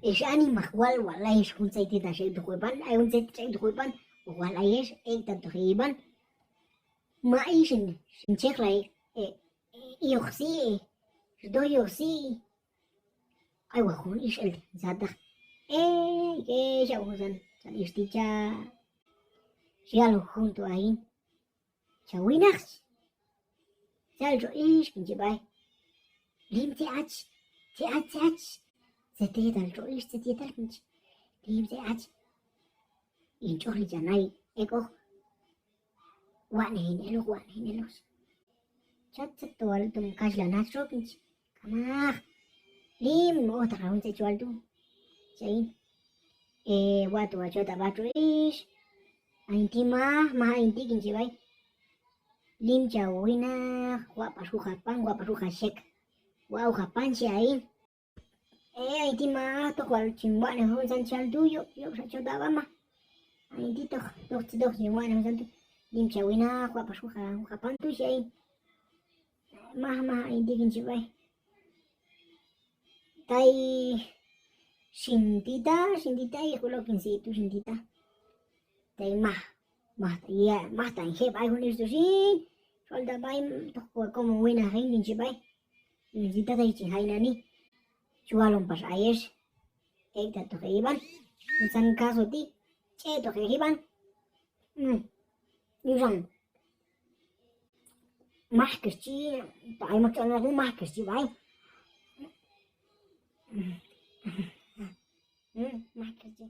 إيش أني مخوال والله إيش كنت سيتي تشيء دخوبان أيون سيتي شيء دخوبان والله إيش تدخيبان ما إيش إن شيخ لاي يخسي شدو يخسي أيوة خون إيش ال زادخ إيش أوزن إيش تيجا شيالو خون توهين شوي نخس سالجو إيش كنجي باي ليم تياتش ستيدل جو إيش ستيدل كنجي ليم تياتش إنجو لي جناي إيكو وانين إلوس شات ستوال تم كاجلا ناتشو كنجي كماخ ليم أوتراون سيجوال دوم جاين واتو أجودا باتو إيش أنتي ما أنتي كنجي باي lim jawina wa pasu khapang wa khapan si ain ti ma to kwal chingwa ne hon san chal du yo sa choda ba ma ai ti to chingwa ne san tu lim jawina wa pasu khapan tu si ain ma ai ti kin si bai tai sintita y ko lo kin si tu sintita tai ma tan he bai hon isto sin solda bai to como buena hein din bai sintita tai chi hai nani chualon pas ayes ekta to heiban san caso ti che to heiban yusan más que chi tai ma chona más que chi bai más que chi